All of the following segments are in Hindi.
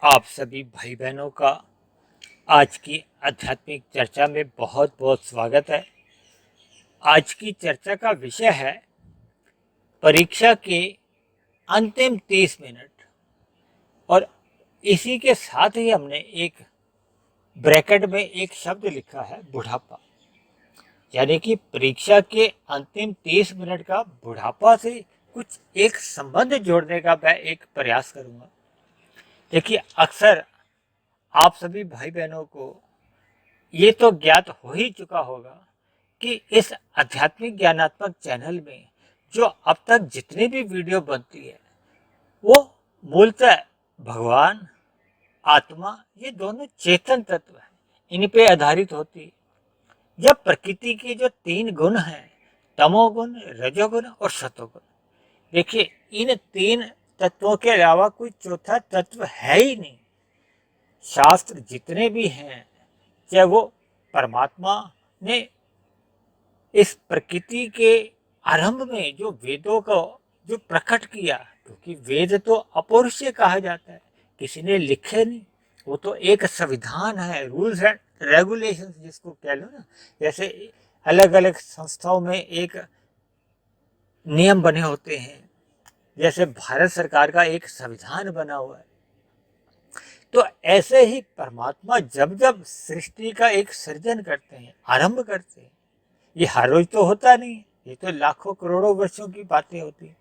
आप सभी भाई बहनों का आज की आध्यात्मिक चर्चा में बहुत बहुत स्वागत है। आज की चर्चा का विषय है परीक्षा के अंतिम 30 मिनट और इसी के साथ ही हमने एक ब्रैकेट में एक शब्द लिखा है बुढ़ापा, यानी कि परीक्षा के अंतिम 30 मिनट का बुढ़ापा से कुछ एक संबंध जोड़ने का मैं एक प्रयास करूंगा। देखिए, अक्सर आप सभी भाई बहनों को ये तो ज्ञात हो ही चुका होगा कि इस आध्यात्मिक ज्ञानात्मक चैनल में जो अब तक जितनी भी वीडियो बनती है वो मूलतः भगवान, आत्मा, ये दोनों चेतन तत्व हैं, इन पे आधारित होती है। जब प्रकृति के जो 3 गुण हैं, तमोगुण, रजोगुण और सतोगुण, देखिए इन 3 तत्वों के अलावा कोई चौथा तत्व है ही नहीं। शास्त्र जितने भी हैं, चाहे वो परमात्मा ने इस प्रकृति के आरंभ में जो वेदों को जो प्रकट किया, क्योंकि वेद तो अपौरुषीय कहा जाता है, किसी ने लिखे नहीं, वो तो एक संविधान है, रूल्स एंड रेगुलेशंस जिसको कह लो ना। जैसे अलग अलग संस्थाओं में एक नियम बने होते हैं, जैसे भारत सरकार का एक संविधान बना हुआ है, तो ऐसे ही परमात्मा जब जब सृष्टि का एक सृजन करते हैं, आरंभ करते हैं, ये हर रोज तो होता नहीं है, ये तो लाखों करोड़ों वर्षों की बातें होती हैं।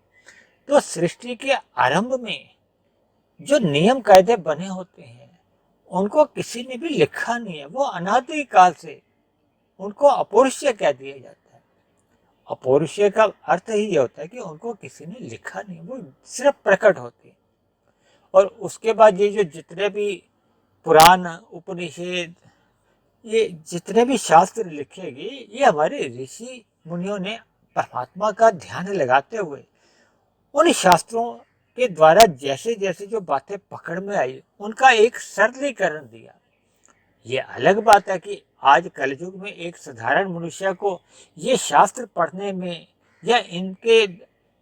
तो सृष्टि के आरंभ में जो नियम कायदे बने होते हैं उनको किसी ने भी लिखा नहीं है, वो अनादि काल से उनको अपौरुषीय कह दिया जाता है। अपौरुषीय का अर्थ ही ये होता है कि उनको किसी ने लिखा नहीं, वो सिर्फ प्रकट होते हैं। और उसके बाद ये जो जितने भी पुराण, उपनिषद, ये जितने भी शास्त्र लिखे गए, ये हमारे ऋषि मुनियों ने परमात्मा का ध्यान लगाते हुए उन शास्त्रों के द्वारा जैसे जैसे जो बातें पकड़ में आई उनका एक सरलीकरण दिया। ये अलग बात है कि आज कलयुग में एक साधारण मनुष्य को ये शास्त्र पढ़ने में या इनके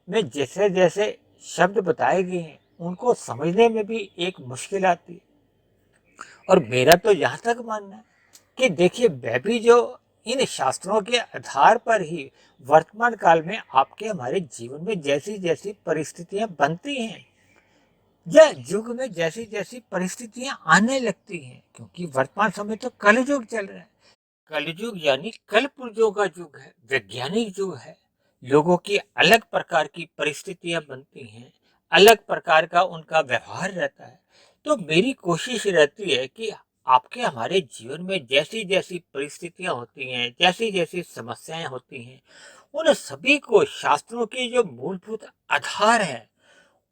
में जैसे जैसे शब्द बताए गए हैं उनको समझने में भी एक मुश्किल आती है। और मेरा तो यहाँ तक मानना है कि देखिए, मैं भी जो इन शास्त्रों के आधार पर ही वर्तमान काल में आपके हमारे जीवन में जैसी जैसी परिस्थितियां बनती हैं या युग में जैसी जैसी परिस्थितियां आने लगती हैं, क्योंकि वर्तमान समय तो कलयुग चल रहा है। कलयुग यानी कल पुर्जों का युग है, वैज्ञानिक युग है। लोगों की अलग प्रकार की परिस्थितियां बनती हैं, अलग प्रकार का उनका व्यवहार रहता है। तो मेरी कोशिश रहती है कि आपके हमारे जीवन में जैसी जैसी परिस्थितियां होती हैं, जैसी जैसी समस्याएं होती हैं, उन सभी को शास्त्रों के जो मूलभूत आधार हैं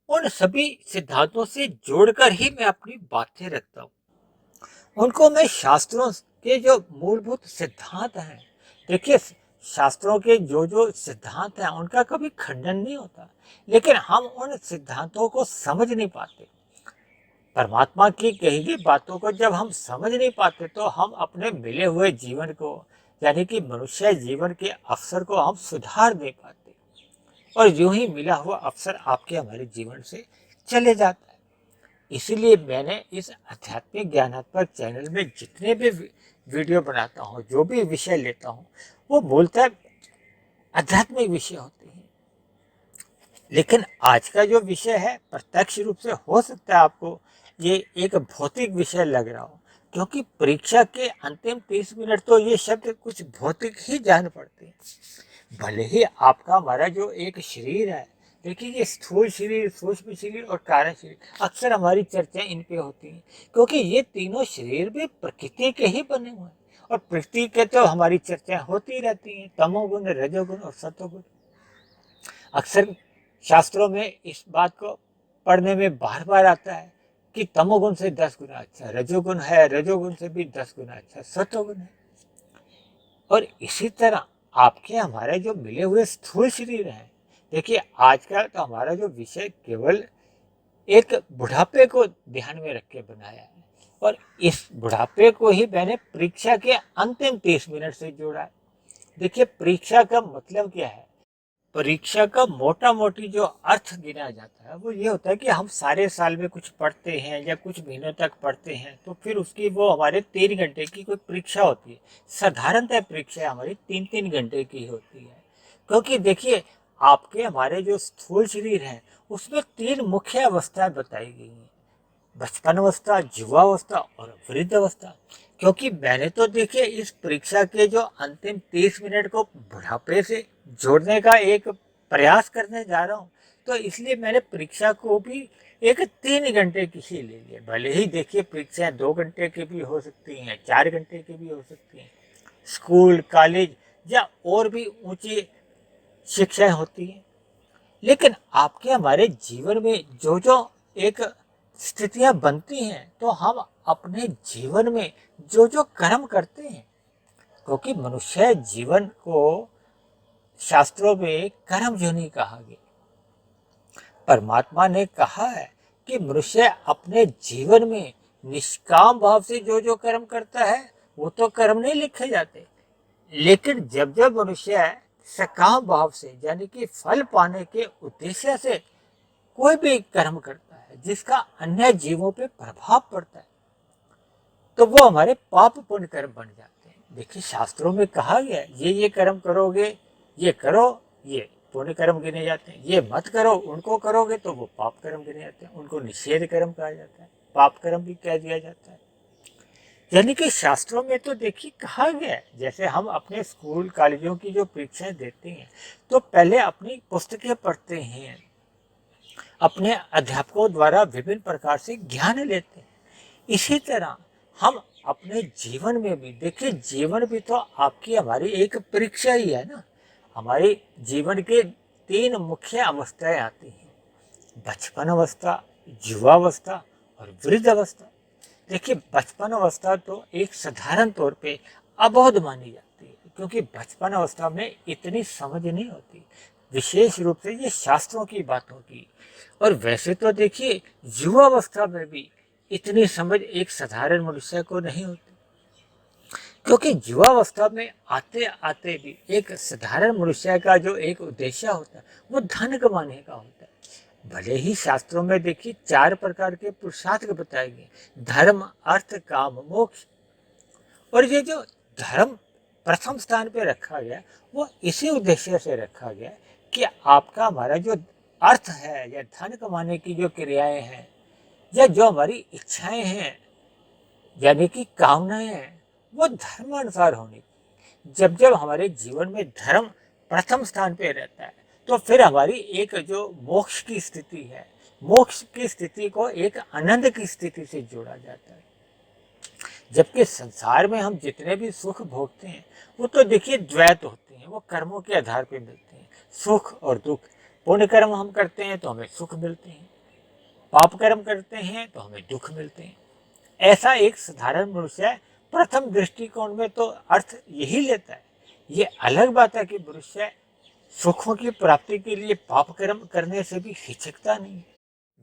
उन सभी सिद्धांतों से जोड़कर ही मैं अपनी बातें रखता हूँ। उनको मैं शास्त्रों के जो मूलभूत सिद्धांत हैं, देखिए शास्त्रों के जो जो सिद्धांत हैं उनका कभी खंडन नहीं होता, लेकिन हम उन सिद्धांतों को समझ नहीं पाते। परमात्मा की कही गई बातों को जब हम समझ नहीं पाते तो हम अपने मिले हुए जीवन को, यानी कि मनुष्य जीवन के अवसर को हम सुधार नहीं पाते और यूं ही मिला हुआ अवसर आपके हमारे जीवन से चले जाता है। इसीलिए मैंने इस आध्यात्मिक ज्ञानात्मक चैनल में जितने भी वीडियो बनाता हूँ, जो भी विषय लेता हूँ, वो मूलतः आध्यात्मिक विषय होते हैं। लेकिन आज का जो विषय है प्रत्यक्ष रूप से हो सकता है आपको ये एक भौतिक विषय लग रहा हो, क्योंकि परीक्षा के अंतिम 30 मिनट तो ये शब्द कुछ भौतिक ही जान पड़ते हैं। भले ही आपका हमारा जो एक शरीर है, देखिए ये स्थूल शरीर, सूक्ष्म शरीर और कारण शरीर, अक्सर हमारी चर्चाएं इन पे होती हैं, क्योंकि ये तीनों शरीर भी प्रकृति के ही बने हुए हैं और प्रकृति के तो हमारी चर्चाएं होती रहती हैं, तमोगुण, रजोगुण और सतोगुण। अक्सर शास्त्रों में इस बात को पढ़ने में बार बार आता है कि तमोगुण से 10 गुना अच्छा रजोगुण है, रजोगुण से भी 10 गुना अच्छा सतोगुण है। और इसी तरह आपके हमारे जो मिले हुए स्थूल शरीर हैं, देखिए आज का तो हमारा जो विषय केवल एक बुढ़ापे को ध्यान में रख के बनाया है और इस बुढ़ापे को ही मैंने परीक्षा के अंतिम 30 मिनट से जोड़ा है। देखिए, परीक्षा का मतलब क्या है? परीक्षा का मोटा मोटी जो अर्थ गिना जाता है वो ये होता है कि हम सारे साल में कुछ पढ़ते हैं या कुछ महीनों तक पढ़ते हैं, तो फिर उसकी वो हमारे 3 घंटे की कोई परीक्षा होती है। साधारणतः परीक्षा हमारी 3-3 घंटे की होती है, क्योंकि देखिए आपके हमारे जो स्थूल शरीर है उसमें 3 मुख्य अवस्थाएं बताई गई हैं: बचपन अवस्था, युवावस्था और वृद्ध अवस्था। क्योंकि मैंने तो देखिए इस परीक्षा के जो अंतिम 30 मिनट को बुढ़ापे से जोड़ने का एक प्रयास करने जा रहा हूँ, तो इसलिए मैंने परीक्षा को भी एक 3 घंटे की ही ले लिया। भले ही देखिए परीक्षाएं 2 घंटे की भी हो सकती हैं, 4 घंटे की भी हो सकती हैं, स्कूल कॉलेज या और भी ऊंची शिक्षाएं होती हैं। लेकिन आपके हमारे जीवन में जो जो एक स्थितियां बनती हैं, तो हम अपने जीवन में जो जो कर्म करते हैं, क्योंकि मनुष्य जीवन को शास्त्रों में कर्म योनि कहा गया। परमात्मा ने कहा है कि मनुष्य अपने जीवन में निष्काम भाव से जो जो कर्म करता है वो तो कर्म नहीं लिखे जाते, लेकिन जब जब मनुष्य सकाम भाव से यानी कि फल पाने के उद्देश्य से कोई भी कर्म करता है जिसका अन्य जीवों पे प्रभाव पड़ता है, तो वो हमारे पाप पुण्य कर्म बन जाते हैं। देखिए शास्त्रों में कहा गया है ये कर्म करोगे, ये करो, ये पुण्य कर्म गिने जाते हैं, ये मत करो, उनको करोगे तो वो पाप कर्म गिने जाते हैं। उनको निषेध कर्म कहा जाता है, पाप कर्म भी कह दिया जाता है। यानी कि शास्त्रों में तो देखिए कहा गया है, जैसे हम अपने स्कूल कॉलेजों की जो परीक्षाएं देते हैं तो पहले अपनी पुस्तकें पढ़ते हैं, अपने अध्यापकों द्वारा विभिन्न प्रकार से ज्ञान लेते हैं। इसी तरह हम अपने जीवन में भी देखिए, जीवन भी तो आपकी हमारी एक परीक्षा ही है ना। हमारे जीवन के 3 मुख्य अवस्थाएं आती हैं: बचपन अवस्था, युवावस्था और वृद्ध अवस्था। देखिए बचपन अवस्था तो एक साधारण तौर पे अबोध मानी जाती है, क्योंकि बचपन अवस्था में इतनी समझ नहीं होती, विशेष रूप से ये शास्त्रों की बातों की। और वैसे तो देखिए युवावस्था में भी इतनी समझ एक साधारण मनुष्य को नहीं होती, क्योंकि युवावस्था में आते आते भी एक साधारण मनुष्य का जो एक उद्देश्य होता है वो धन कमाने का होता है। भले ही शास्त्रों में देखिए 4 प्रकार के पुरुषार्थ बताए गए: धर्म, अर्थ, काम, मोक्ष। और ये जो धर्म प्रथम स्थान पे रखा गया वो इसी उद्देश्य से रखा गया कि आपका हमारा जो अर्थ है या धन कमाने की जो क्रियाएं हैं या जो हमारी इच्छाएं हैं यानी कि कामनाएं हैं वो धर्मानुसार होनी चाहिए। जब जब हमारे जीवन में धर्म प्रथम स्थान पे रहता है तो फिर हमारी एक जो मोक्ष की स्थिति है, मोक्ष की स्थिति को एक आनंद की स्थिति से जोड़ा जाता है। जबकि संसार में हम जितने भी सुख भोगते हैं वो तो देखिए द्वैत होते हैं, वो कर्मों के आधार पर मिलते हैं, सुख और दुख। पुण्य कर्म हम करते हैं तो हमें सुख मिलते हैं, पाप कर्म करते हैं तो हमें दुख मिलते हैं। ऐसा एक साधारण मनुष्य प्रथम दृष्टिकोण में तो अर्थ यही लेता है। ये अलग बात है कि मनुष्य सुखों की प्राप्ति के लिए पाप कर्म करने से भी हिचकता नहीं है,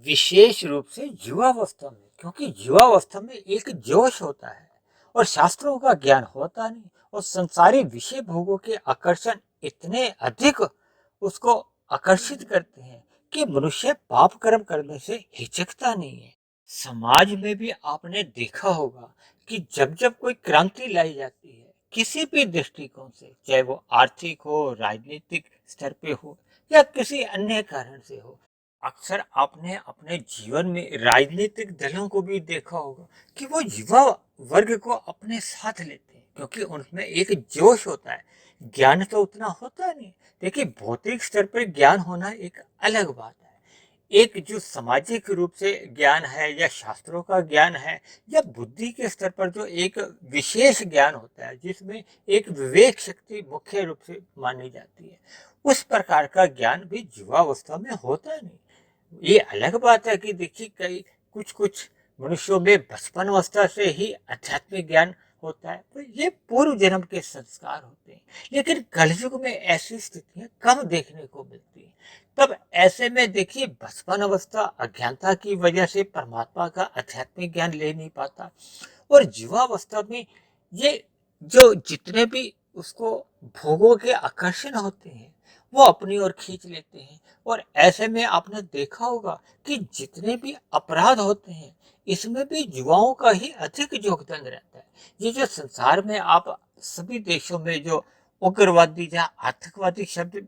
विशेष रूप से युवावस्था में, क्योंकि युवावस्था में एक जोश होता है और शास्त्रों का ज्ञान होता नहीं, और संसारी विषय भोगों के आकर्षण इतने अधिक उसको आकर्षित करते हैं कि मनुष्य पाप कर्म करने से हिचकता नहीं है। समाज में भी आपने देखा होगा कि जब जब कोई क्रांति लाई जाती है किसी भी दृष्टिकोण से, चाहे वो आर्थिक हो, राजनीतिक स्तर पे हो या किसी अन्य कारण से हो, अक्सर आपने अपने जीवन में राजनीतिक दलों को भी देखा होगा कि वो युवा वर्ग को अपने साथ लेते हैं, क्योंकि उनमें एक जोश होता है। ज्ञान तो उतना होता नहीं। देखिए भौतिक स्तर पर ज्ञान होना एक अलग बात है, एक जो सामाजिक रूप से ज्ञान है या शास्त्रों का ज्ञान है या बुद्धि के स्तर पर जो एक विशेष ज्ञान होता है जिसमें एक विवेक शक्ति मुख्य रूप से मानी जाती है, उस प्रकार का ज्ञान भी युवावस्था में होता नहीं। ये अलग बात है कि देखिए कई कुछ कुछ मनुष्यों में बचपन अवस्था से ही आध्यात्मिक ज्ञान होता है, तो ये पूर्व जन्म के संस्कार होते हैं। लेकिन कलयुग में ऐसी स्थितियां कम देखने को मिलती हैं। तब ऐसे में देखिए बचपन अवस्था अज्ञानता की वजह से परमात्मा का आध्यात्मिक ज्ञान ले नहीं पाता, और युवावस्था में ये जो जितने भी उसको भोगों के आकर्षण होते हैं वो अपनी ओर खींच लेते हैं। और ऐसे में आपने देखा होगा कि जितने भी अपराध होते हैं, इसमें भी युवाओं का ही अधिक योगदान रहता है। ये जो संसार में आप सभी देशों में जो उग्रवादी या आतंकवादी शब्द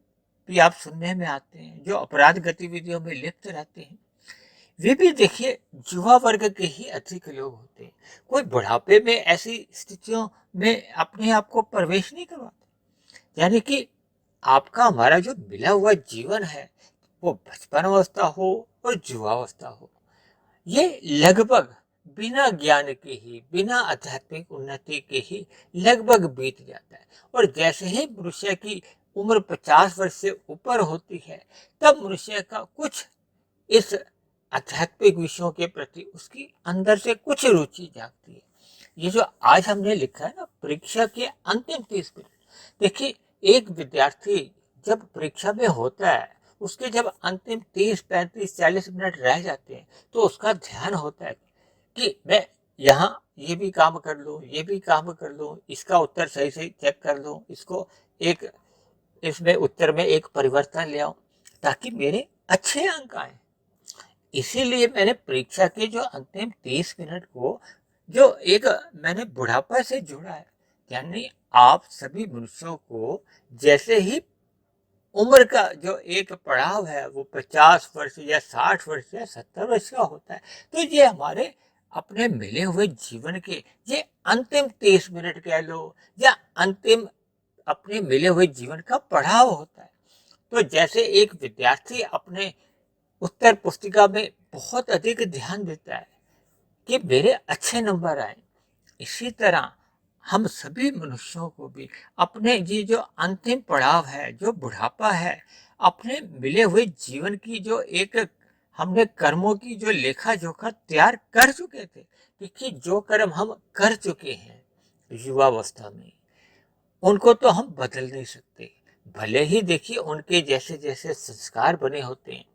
भी आप सुनने में आते हैं, जो अपराध गतिविधियों में लिप्त रहते हैं, वे भी देखिए युवा वर्ग के ही अधिक लोग होते हैं। कोई बुढ़ापे में ऐसी स्थितियों में अपने आप को प्रवेश नहीं करवाते। यानी कि आपका हमारा जो मिला हुआ जीवन है, वो बचपन अवस्था हो और युवावस्था हो, ये लगभग बिना ज्ञान के ही, बिना आध्यात्मिक उन्नति के ही लगभग बीत जाता है। और जैसे ही मनुष्य की उम्र 50 वर्ष से ऊपर होती है, तब मनुष्य का कुछ इस आध्यात्मिक विषयों के प्रति उसकी अंदर से कुछ रुचि जागती है। ये जो आज हमने लिखा है ना, परीक्षा के अंतिम 30 मिनट, देखिए एक विद्यार्थी जब परीक्षा में होता है, उसके जब अंतिम 30, 35, 40 मिनट रह जाते हैं, तो उसका ध्यान होता है कि मैं यहाँ ये भी काम कर लूँ, ये भी काम कर लूँ, इसका उत्तर सही सही चेक कर लूँ, इसको एक इसमें उत्तर में एक परिवर्तन ले आऊँ, ताकि मेरे अच्छे अंक आए। इसीलिए मैंने परीक्षा के जो अंतिम 30 मिनट को जो एक मैंने बुढ़ापा से जोड़ा है। यानी आप सभी मनुष्यों को जैसे ही उम्र का जो एक पड़ाव है, वो 50 वर्ष या 60 वर्ष या 70 वर्ष का होता है, तो ये हमारे अपने मिले हुए जीवन के ये अंतिम 30 मिनट कह लो, या अंतिम अपने मिले हुए जीवन का पड़ाव होता है। तो जैसे एक विद्यार्थी अपने उत्तर पुस्तिका में बहुत अधिक ध्यान देता है कि मेरे अच्छे नंबर आए, इसी तरह हम सभी मनुष्यों को भी अपने ये जो अंतिम पड़ाव है, जो बुढ़ापा है, अपने मिले हुए जीवन की जो एक हमने कर्मों की जो लेखा जोखा तैयार कर चुके थे। देखिए जो कर्म हम कर चुके हैं युवावस्था में, उनको तो हम बदल नहीं सकते। भले ही देखिए उनके जैसे जैसे संस्कार बने होते हैं।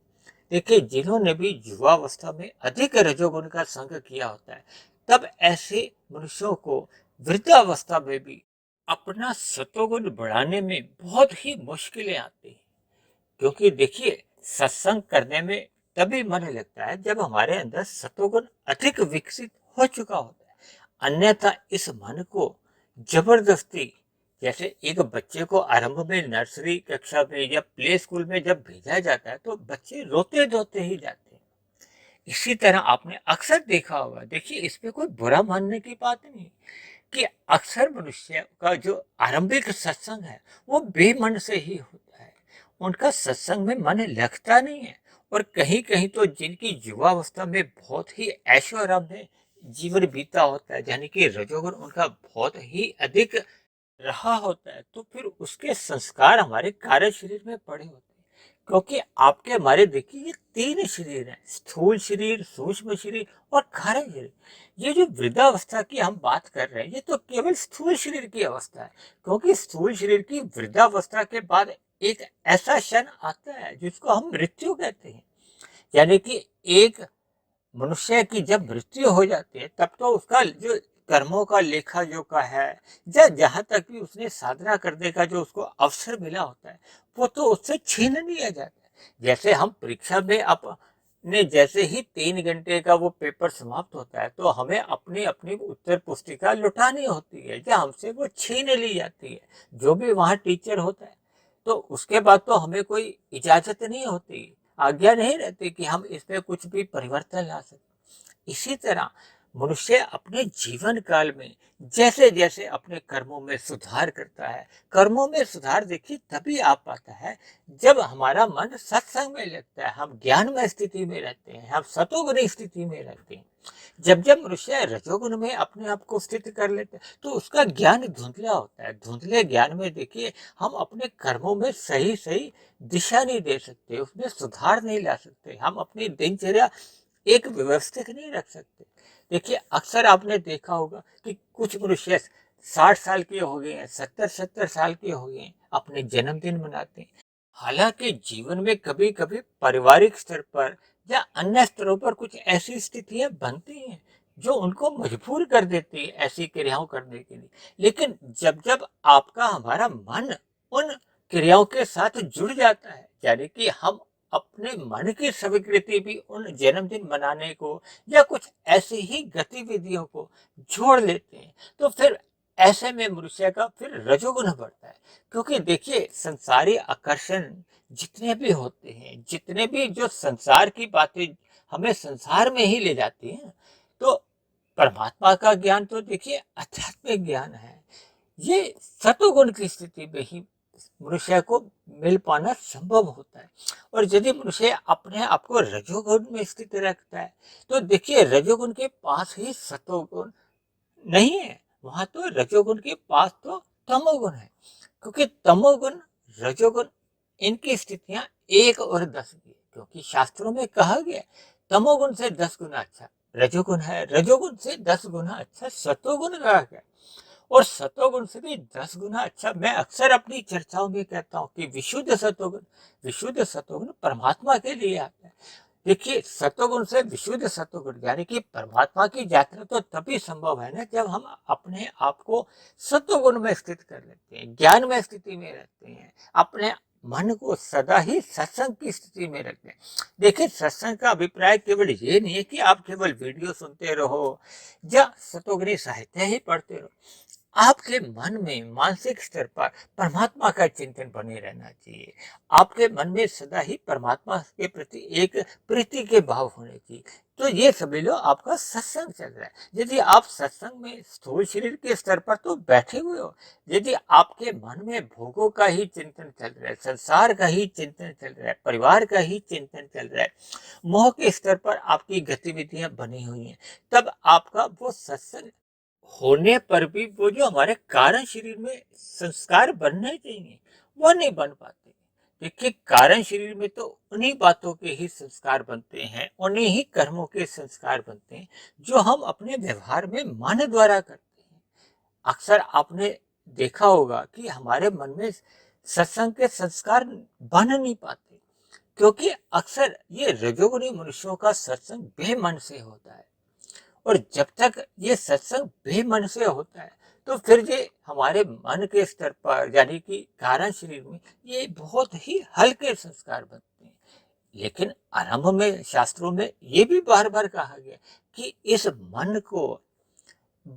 देखिए जिन्होंने भी युवावस्था में अधिक रजोगुण का संग किया होता है, तब ऐसे मनुष्यों को वृद्धावस्था में भी अपना सतोगुण बढ़ाने में बहुत ही मुश्किलें आती हैं। क्योंकि देखिए सत्संग करने में तभी मन लगता है जब हमारे अंदर सतोगुण अधिक विकसित हो चुका होता है। अन्यथा इस मन को जबरदस्ती, जैसे एक बच्चे को आरंभ में नर्सरी कक्षा में या प्ले स्कूल में जब भेजा जाता है, तो बच्चे रोते धोते ही जाते हैं। इसी तरह आपने अक्सर देखा होगा, देखिए इस पे कोई बुरा मानने की बात नहीं, कि अक्सर मनुष्य का जो आरंभिक सत्संग है, वो बेमन से ही होता है। उनका सत्संग में मन लगता नहीं है। और कहीं कहीं तो जिनकी युवावस्था में बहुत ही ऐशो आराम में जीवन बीता होता है, यानी कि रजोगुण उनका बहुत ही अधिक रहा होता है, तो फिर उसके संस्कार हमारे कार्य शरीर में पड़े होते हैं। क्योंकि आपके हमारे देखिए ये 3 शरीर हैं, स्थूल शरीर, सूक्ष्म शरीर और कार्य शरीर। ये जो वृद्धावस्था की हम बात कर रहे हैं, ये तो केवल स्थूल शरीर की अवस्था है। क्योंकि स्थूल शरीर की वृद्धावस्था के बाद एक ऐसा क्षण आता है जिसको हम मृत्यु कहते हैं। यानी कि एक मनुष्य की जब मृत्यु हो जाती है, तब तो उसका जो कर्मों का लेखा जोखा है, या जहां तक भी उसने साधना करने का जो उसको अवसर मिला होता है, वो तो उससे छीन लिया जाता है। जैसे हम परीक्षा में अपने जैसे ही 3 घंटे का वो पेपर समाप्त होता है, तो हमें अपनी अपनी उत्तर पुस्तिका लुटानी होती है, या हमसे वो छीन ली जाती है, जो भी वहाँ टीचर होता है। तो उसके बाद तो हमें कोई इजाजत नहीं होती, आज्ञा नहीं रहती कि हम इसमें कुछ भी परिवर्तन ला सकें। इसी तरह मनुष्य अपने जीवन काल में जैसे जैसे अपने कर्मों में सुधार करता है, कर्मों में सुधार देखिए तभी आ पाता है जब हमारा मन सत्संग में लगता है, हम ज्ञानमय स्थिति में रहते हैं, हम सतोगुणी स्थिति में रहते हैं। जब जब मनुष्य रजोगुण में अपने आप को स्थित कर लेते हैं, तो उसका ज्ञान धुंधला होता है। धुंधले ज्ञान में देखिए हम अपने कर्मों में सही सही दिशा नहीं दे सकते, उसमें सुधार नहीं ला सकते, हम अपनी दिनचर्या एक व्यवस्थित नहीं रख सकते। देखिए अक्सर आपने देखा होगा कि कुछ मनुष्य 60 साल के हो गए हैं, 70-70 साल के हो गए हैं, अपने जन्मदिन मनाते हैं। हालांकि जीवन में कभी कभी पारिवारिक स्तर पर या अन्य स्तरों पर कुछ ऐसी स्थितियां बनती हैं जो उनको मजबूर कर देती है ऐसी क्रियाओं करने के लिए। लेकिन जब जब आपका हमारा मन उन क्रियाओं के साथ जुड़ जाता है, यानी कि हम अपने मन की स्वीकृति भी उन जन्मदिन मनाने को या कुछ ऐसी ही गतिविधियों को जोड़ लेते हैं। तो फिर ऐसे में मनुष्य का फिर रजोगुण बढ़ता है, क्योंकि देखिए संसारी आकर्षण जितने भी होते हैं, जितने भी जो संसार की बातें हमें संसार में ही ले जाती हैं, तो परमात्मा का ज्ञान तो देखिए आध्यात्मिक ज्ञान है। ये सतोगुण की स्थिति में ही मनुष्य को मिल पाना संभव होता है। और यदि मनुष्य अपने आप को रजोगुण में स्थित रखता है, तो देखिए रजोगुण के पास ही सतोगुण नहीं है, वहां तो रजोगुण के पास तो तमोगुण है। क्योंकि तमोगुण, रजोगुण, इनकी स्थितियां 1 और 10 की है, क्योंकि शास्त्रों में कहा गया तमोगुण से 10 गुना अच्छा रजोगुण है, रजोगुण से 10 गुना अच्छा सतोगुण कहा गया, और सतोगुण से भी 10 गुना अच्छा। मैं अक्सर अपनी चर्चाओं में कहता हूँ कि विशुद्ध सतोगुण परमात्मा के लिए आता है। देखिए सतोगुण से विशुद्ध सतोगुण यानी कि परमात्मा की यात्रा तो तभी संभव है ना, जब हम अपने आप को सतोगुण में स्थित कर लेते हैं, ज्ञान में स्थिति में रहते हैं, अपने मन को सदा ही सत्संग की स्थिति में रखते हैं। देखिए सत्संग का अभिप्राय केवल ये नहीं है कि आप केवल वीडियो सुनते रहो या सतोगुणी साहित्य ही पढ़ते रहो। आपके मन में मानसिक स्तर पर परमात्मा का चिंतन बने रहना चाहिए। आपके मन में सदा ही परमात्मा के प्रति एक प्रीति के भाव होने चाहिए। तो ये समझ लो आपका सत्संग चल रहा है। यदि आप सत्संग में स्थूल शरीर के स्तर पर तो बैठे हुए हो, यदि आपके मन में भोगों का ही चिंतन चल रहा है, संसार का ही चिंतन चल रहा है, परिवार का ही चिंतन चल रहा है, मोह के स्तर पर आपकी गतिविधियां बनी हुई हैं, तब आपका वो सत्संग होने पर भी वो जो हमारे कारण शरीर में संस्कार बनने चाहिए, वो नहीं बन पाते। देखिए कारण शरीर में तो उन्हीं बातों के ही संस्कार बनते हैं, उन्हीं ही कर्मों के संस्कार बनते हैं जो हम अपने व्यवहार में मन द्वारा करते हैं। अक्सर आपने देखा होगा कि हमारे मन में सत्संग के संस्कार बन नहीं पाते, क्योंकि अक्सर ये रजोगुणी मनुष्यों का सत्संग बेमन से होता है। और जब तक ये सत्संग बेमन से होता है, तो फिर ये हमारे मन के स्तर पर यानी कि कारण शरीर में ये बहुत ही हल्के संस्कार बनते हैं। लेकिन आरंभ में शास्त्रों में ये भी बार बार कहा गया कि इस मन को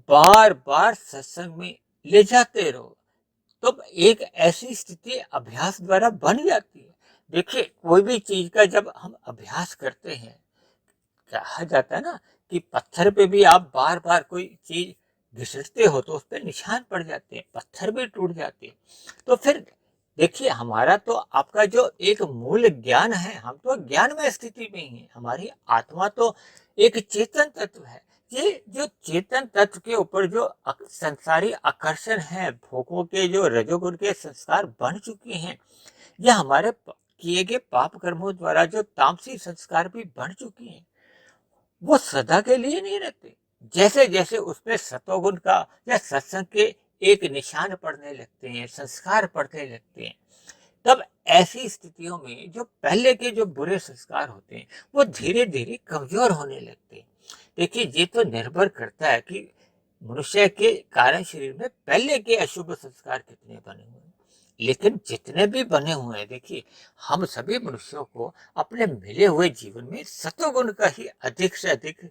बार बार सत्संग में ले जाते रहो, तो एक ऐसी स्थिति अभ्यास द्वारा बन जाती है। देखिए कोई भी चीज का जब हम अभ्यास करते हैं, कहा जाता है ना कि पत्थर पे भी आप बार बार कोई चीज घिसटते हो तो उस पर निशान पड़ जाते हैं, पत्थर भी टूट जाते हैं। तो फिर देखिए हमारा तो आपका जो एक मूल ज्ञान है, हम तो ज्ञान में स्थिति में ही है, हमारी आत्मा तो एक चेतन तत्व है। ये जो चेतन तत्व के ऊपर जो संसारी आकर्षण है, भोगों के जो रजोगुण के संस्कार बन चुके हैं, या हमारे किए गए पाप कर्मों द्वारा जो तामसी संस्कार भी बन चुके हैं, वो सदा के लिए नहीं रहते। जैसे जैसे उसमें सतोगुण का या सत्संग के एक निशान पड़ने लगते हैं, संस्कार पड़ने लगते हैं, तब ऐसी स्थितियों में जो पहले के जो बुरे संस्कार होते हैं वो धीरे धीरे कमजोर होने लगते हैं। देखिए ये तो निर्भर करता है कि मनुष्य के कारण शरीर में पहले के अशुभ संस्कार कितने बने हुए हैं। लेकिन जितने भी बने हुए हैं, देखिए हम सभी मनुष्यों को अपने मिले हुए जीवन में सतोगुण का ही अधिक से अधिक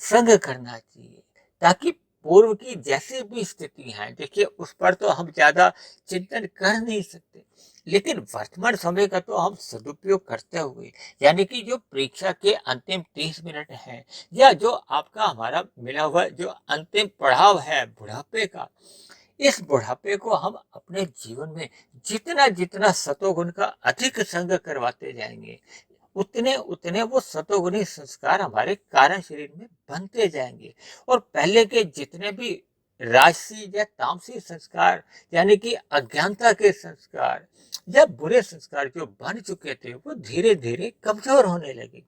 संग करना चाहिए, ताकि पूर्व की जैसी भी स्थिति है, देखिए उस पर तो हम ज्यादा चिंतन कर नहीं सकते, लेकिन वर्तमान समय का तो हम सदुपयोग करते हुए, यानी कि जो परीक्षा के अंतिम 30 मिनट है, या जो आपका हमारा मिला हुआ जो अंतिम पड़ाव है बुढ़ापे का, इस बुढ़ापे को हम अपने जीवन में जितना जितना सतोगुण का अधिक संग करवाते जाएंगे, उतने उतने वो सतोगुणी संस्कार हमारे कारण शरीर में बनते जाएंगे। और पहले के जितने भी राजसी या तामसी संस्कार यानी कि अज्ञानता के संस्कार या बुरे संस्कार जो बन चुके थे, वो धीरे धीरे कमजोर होने लगे।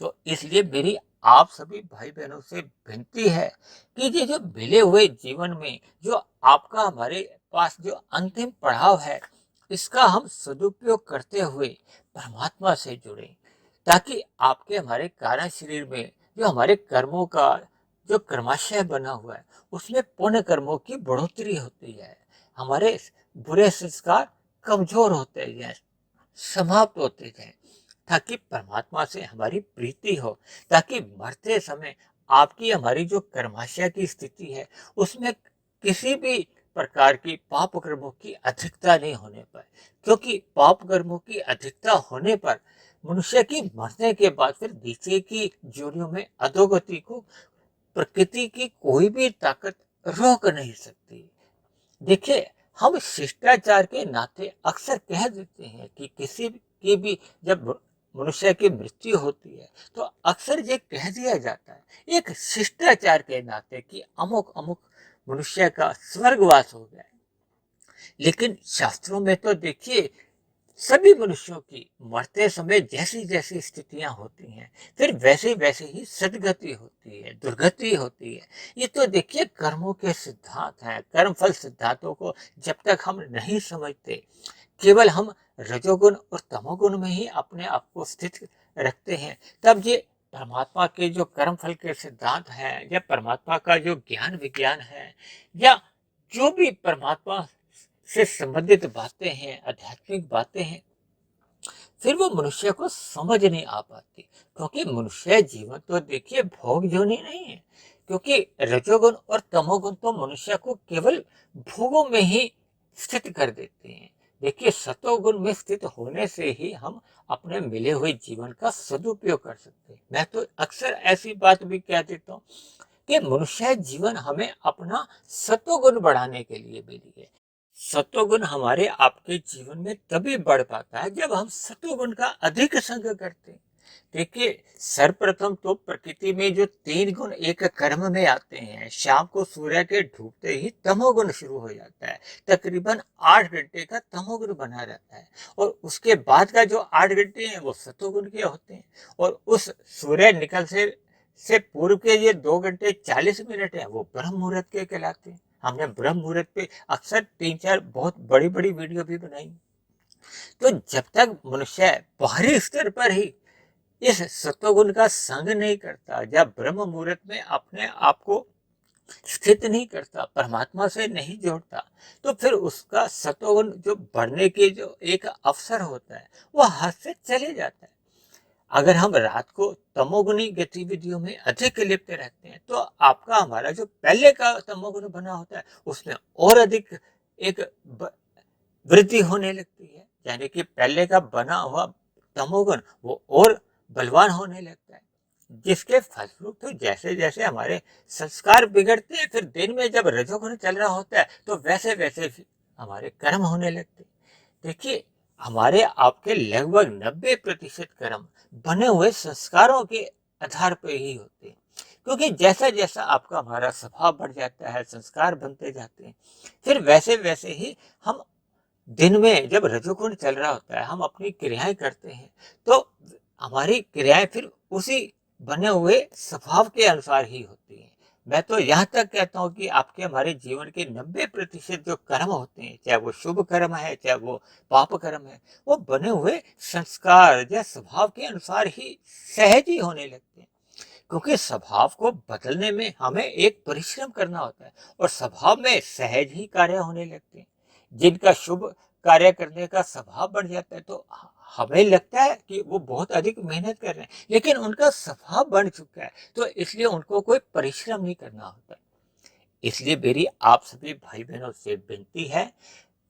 तो इसलिए मेरी आप सभी भाई बहनों से विनती है कि ये जो मिले हुए जीवन में जो आपका हमारे पास जो अंतिम पड़ाव है, इसका हम सदुपयोग करते हुए परमात्मा से जुड़े, ताकि आपके हमारे कारण शरीर में जो हमारे कर्मों का जो कर्माशय बना हुआ है, उसमें पुण्य कर्मों की बढ़ोतरी होती है, हमारे बुरे संस्कार कमजोर होते जाए, समाप्त होते जाए, ताकि परमात्मा से हमारी प्रीति हो, ताकि मरते समय आपकी हमारी जो कर्माशय की स्थिति है उसमें किसी भी प्रकार की पाप कर्मों की अधिकता नहीं होने पाए, क्योंकि पाप कर्मों की अधिकता होने पर मनुष्य की मरने के बाद फिर नीचे की जोनियों में अधोगति को प्रकृति की कोई भी ताकत रोक नहीं सकती। देखिए, हम शिष्टाचार के नाते अक्सर कह देते हैं कि किसी की भी जब मनुष्य की मृत्यु होती है तो अक्सर ये कह दिया जाता है एक शिष्टाचार के नाते कि अमुक अमुक मनुष्य का स्वर्गवास हो गया है। लेकिन शास्त्रों में तो देखिए, सभी मनुष्यों की मरते समय जैसी जैसी स्थितियां होती हैं फिर वैसे वैसे ही सदगति होती है, दुर्गति होती है। ये तो देखिए कर्मों के सिद्धांत हैं। कर्म फल सिद्धांतों को जब तक हम नहीं समझते, केवल हम रजोगुण और तमोगुण में ही अपने आप को स्थित रखते हैं, तब ये परमात्मा के जो कर्म फल के सिद्धांत हैं या परमात्मा का जो ज्ञान विज्ञान है या जो भी परमात्मा से संबंधित बातें हैं, आध्यात्मिक बातें हैं, फिर वो मनुष्य को समझ नहीं आ पाती। क्योंकि मनुष्य जीवन तो देखिए भोग जोनी नहीं है, क्योंकि रजोगुण और तमोगुण तो मनुष्य को केवल भोगों में ही स्थित कर देते हैं। देखिए, सतोगुण में स्थित होने से ही हम अपने मिले हुए जीवन का सदुपयोग कर सकते हैं। मैं तो अक्सर ऐसी बात भी कह देता हूँ कि मनुष्य जीवन हमें अपना सतोगुण बढ़ाने के लिए मिली है। सतोगुण हमारे आपके जीवन में तभी बढ़ पाता है जब हम सतोगुण का अधिक संग करते हैं। देखिए, सर्वप्रथम तो प्रकृति में जो 3 गुण एक कर्म में आते हैं, शाम को सूर्य के डूबते ही तमोगुण शुरू हो जाता है। तकरीबन 8 घंटे का तमोगुण बना रहता है और उसके बाद का जो 8 घंटे हैं वो सतोगुण के होते हैं। और उस सूर्य निकल से पूर्व के ये 2 घंटे 40 मिनट है वो ब्रह्म मुहूर्त के कहलाते हैं। हमने ब्रह्म मुहूर्त पे अक्सर 3-4 बहुत बड़ी बड़ी वीडियो भी बनाई। तो जब तक मनुष्य बाहरी स्तर पर ही इस सत्वगुण का संग नहीं करता, जब ब्रह्म मुहूर्त में अपने आप को स्थित नहीं करता, परमात्मा से नहीं जोड़ता, तो फिर उसका सत्वगुण जो बढ़ने के जो एक अवसर होता है वह हाथ से चले जाता है। अगर हम रात को तमोगुणी गतिविधियों में अधिक लिप्त रहते हैं तो आपका हमारा जो पहले का तमोगुण बना होता है उसमें और अधिक एक वृद्धि होने लगती है। यानी कि पहले का बना हुआ तमोगुण वो और बलवान होने लगता है, जिसके फलस्वरूप तो जैसे जैसे हमारे संस्कार बिगड़ते हैं, फिर दिन में जब रजोगुण चल रहा होता है तो वैसे वैसे हमारे कर्म होने लगते हैं। देखिए, हमारे आपके लगभग 90% कर्म बने हुए संस्कारों के आधार पर ही होते हैं। क्योंकि जैसा जैसा आपका हमारा स्वभाव बढ़ जाता है, संस्कार बनते जाते हैं, फिर वैसे वैसे ही हम दिन में जब रजोगुण चल रहा होता है हम अपनी क्रियाएं करते हैं, तो हमारी क्रियाएं फिर उसी बने हुए स्वभाव के अनुसार ही होती हैं। मैं तो यहाँ तक कहता हूँ कि आपके हमारे जीवन के 90% जो कर्म होते हैं, चाहे वो शुभ कर्म है चाहे वो पाप कर्म है, वो बने हुए संस्कार या स्वभाव के अनुसार ही सहज ही होने लगते हैं। क्योंकि स्वभाव को बदलने में हमें एक परिश्रम करना होता है और स्वभाव में सहज ही कार्य होने लगते हैं। जिनका शुभ कार्य करने का स्वभाव बढ़ जाता है तो हमें लगता है कि वो बहुत अधिक मेहनत कर रहे हैं, लेकिन उनका स्वभाव बढ़ चुका है तो इसलिए उनको कोई परिश्रम नहीं करना होता। इसलिए मेरी आप सभी भाई बहनों से विनती है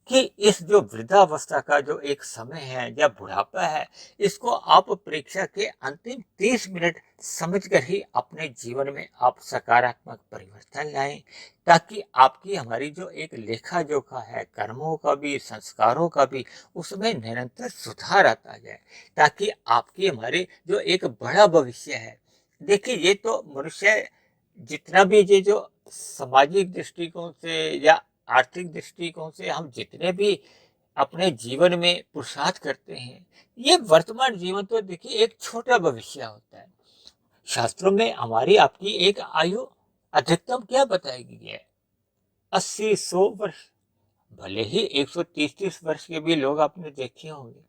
कि इस जो वृद्धावस्था का जो एक समय है या बुढ़ापा है, इसको आप परीक्षा के अंतिम 30 मिनट समझकर ही अपने जीवन में आप सकारात्मक परिवर्तन लाएं, ताकि आपकी हमारी जो एक लेखा जोखा है कर्मों का भी संस्कारों का भी, उसमें निरंतर सुधार आता जाए, ताकि आपकी हमारे जो एक बड़ा भविष्य है। देखिए, ये तो मनुष्य जितना भी ये जो सामाजिक दृष्टिकोण से या आर्थिक दृष्टिकोण से हम जितने भी अपने जीवन में पुरुषार्थ करते हैं, ये वर्तमान जीवन तो देखिए एक छोटा भविष्य होता है। शास्त्रों में हमारी आपकी एक आयु अधिकतम क्या बताई गई है? 80-100 वर्ष। भले ही 130-30 वर्ष के भी लोग आपने देखे होंगे,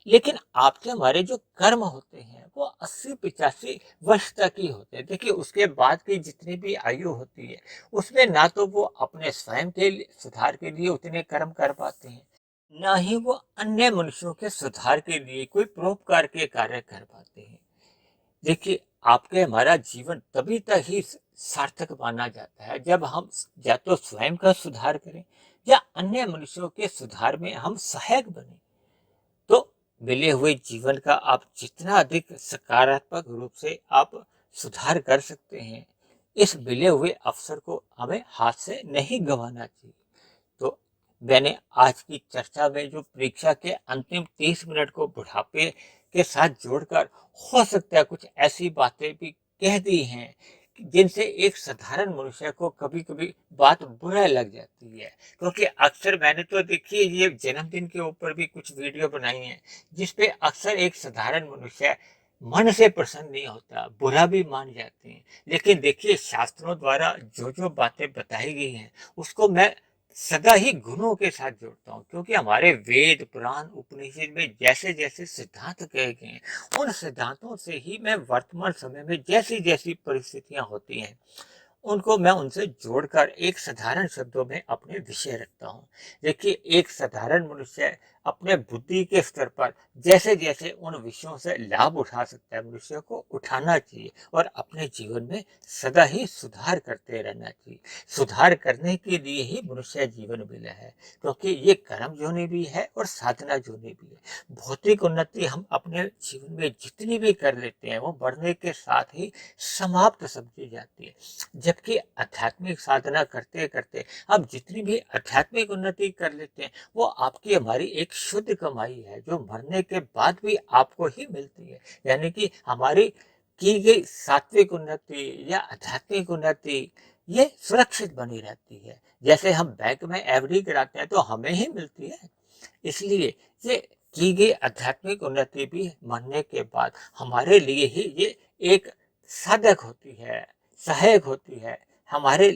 लेकिन आपके हमारे जो कर्म होते हैं वो 80-85 वर्ष तक ही होते हैं। देखिए, उसके बाद की जितनी भी आयु होती है उसमें ना तो वो अपने स्वयं के सुधार के लिए उतने कर्म कर पाते हैं, ना ही वो अन्य मनुष्यों के सुधार के लिए कोई परोपकार के कार्य कर पाते हैं। देखिए, आपके हमारा जीवन तभी तक ही सार्थक माना जाता है जब हम या तो स्वयं का सुधार करें या अन्य मनुष्यों के सुधार में हम सहायक बने। तो मिले हुए जीवन का आप जितना अधिक सकारात्मक रूप से आप सुधार कर सकते हैं, इस मिले हुए अवसर को हमें हाथ से नहीं गंवाना चाहिए। तो मैंने आज की चर्चा में जो परीक्षा के अंतिम 30 मिनट को बुढ़ापे के साथ जोड़कर हो सकता है कुछ ऐसी बातें भी कह दी हैं जिनसे एक साधारण मनुष्य को कभी कभी बात बुरा लग जाती है। क्योंकि अक्सर मैंने तो देखिए ये जन्मदिन के ऊपर भी कुछ वीडियो बनाई हैं जिसपे अक्सर एक साधारण मनुष्य मन से प्रसन्न नहीं होता, बुरा भी मान जाते हैं। लेकिन देखिए शास्त्रों द्वारा जो जो बातें बताई गई हैं उसको मैं सदा ही गुणों के साथ जोड़ता हूँ, क्योंकि हमारे वेद पुराण उपनिषद में जैसे जैसे सिद्धांत कहे गए हैं उन सिद्धांतों से ही मैं वर्तमान समय में जैसी जैसी परिस्थितियां होती हैं उनको मैं उनसे जोड़कर एक साधारण शब्दों में अपने विषय रखता हूँ। देखिए, एक साधारण मनुष्य अपने बुद्धि के स्तर पर जैसे जैसे उन विषयों से लाभ उठा सकता है मनुष्य को उठाना चाहिए और अपने जीवन में सदा ही सुधार करते रहना चाहिए। सुधार करने के लिए ही मनुष्य जीवन मिला है, क्योंकि ये कर्म जोनि भी है और साधना जोनि भी है। भौतिक उन्नति हम अपने जीवन में जितनी भी कर लेते हैं वो बढ़ने के साथ ही समाप्त समझी जाती है, जबकि आध्यात्मिक साधना करते करते आप जितनी भी आध्यात्मिक उन्नति कर लेते हैं वो आपकी हमारी एक शुद्ध कमाई है जो मरने के बाद भी आपको ही मिलती है। यानी कि हमारी की गई सात्विक उन्नति या आध्यात्मिक उन्नति ये सुरक्षित बनी रहती है। जैसे हम बैंक में एफडी कराते हैं तो हमें ही मिलती है। इसलिए ये की गई आध्यात्मिक उन्नति भी मरने के बाद हमारे लिए ही ये एक साधक होती है, सहायक होती है, हमारे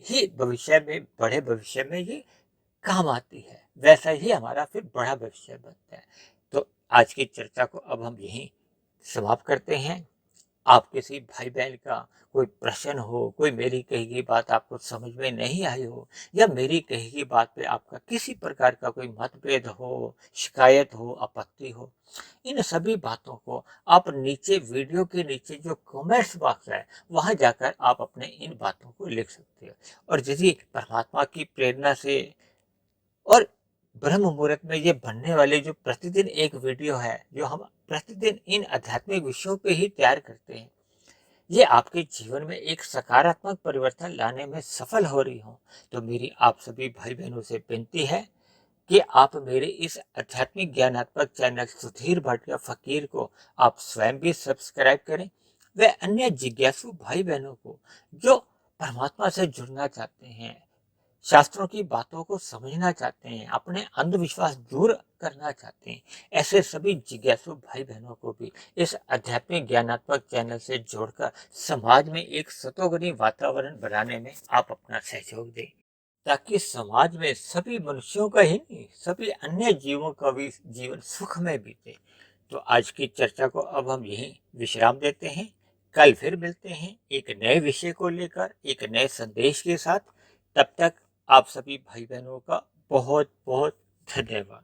ही भविष्य में बड़े भविष्य में ये काम आती है। वैसा ही हमारा फिर बड़ा भविष्य बनता है। तो आज की चर्चा को अब हम यहीं समाप्त करते हैं। आप किसी भाई बहन का कोई प्रश्न हो, कोई मेरी कही गई बात आपको समझ में नहीं आई हो या मेरी कही गई बात पे आपका किसी प्रकार का कोई मतभेद हो, शिकायत हो, आपत्ति हो, इन सभी बातों को आप नीचे वीडियो के नीचे जो कमेंट्स बॉक्स है वहां जाकर आप अपने इन बातों को लिख सकते हो। और यदि परमात्मा की प्रेरणा से और ब्रह्म मुहूर्त में ये बनने वाले जो प्रतिदिन एक वीडियो है जो हम प्रतिदिन इन आध्यात्मिक विषयों पे ही तैयार करते हैं, ये आपके जीवन में एक सकारात्मक परिवर्तन लाने में सफल हो रही हो, तो मेरी आप सभी भाई बहनों से विनती है कि आप मेरे इस आध्यात्मिक ज्ञानात्मक चैनल सुधीर भाटिया फकीर को आप स्वयं भी सब्सक्राइब करें व अन्य जिज्ञासु भाई बहनों को जो परमात्मा से जुड़ना चाहते हैं, शास्त्रों की बातों को समझना चाहते हैं, अपने अंधविश्वास दूर करना चाहते हैं, ऐसे सभी जिज्ञासु भाई बहनों को भी इस आध्यात्मिक ज्ञानात्मक चैनल से जोड़कर समाज में एक सतोगुणी वातावरण बनाने में आप अपना सहयोग दें, ताकि समाज में सभी मनुष्यों का ही नहीं सभी अन्य जीवों का भी जीवन सुख में बीते। तो आज की चर्चा को अब हम यहीं विश्राम देते हैं। कल फिर मिलते हैं एक नए विषय को लेकर, एक नए संदेश के साथ। तब तक आप सभी भाई बहनों का बहुत बहुत धन्यवाद।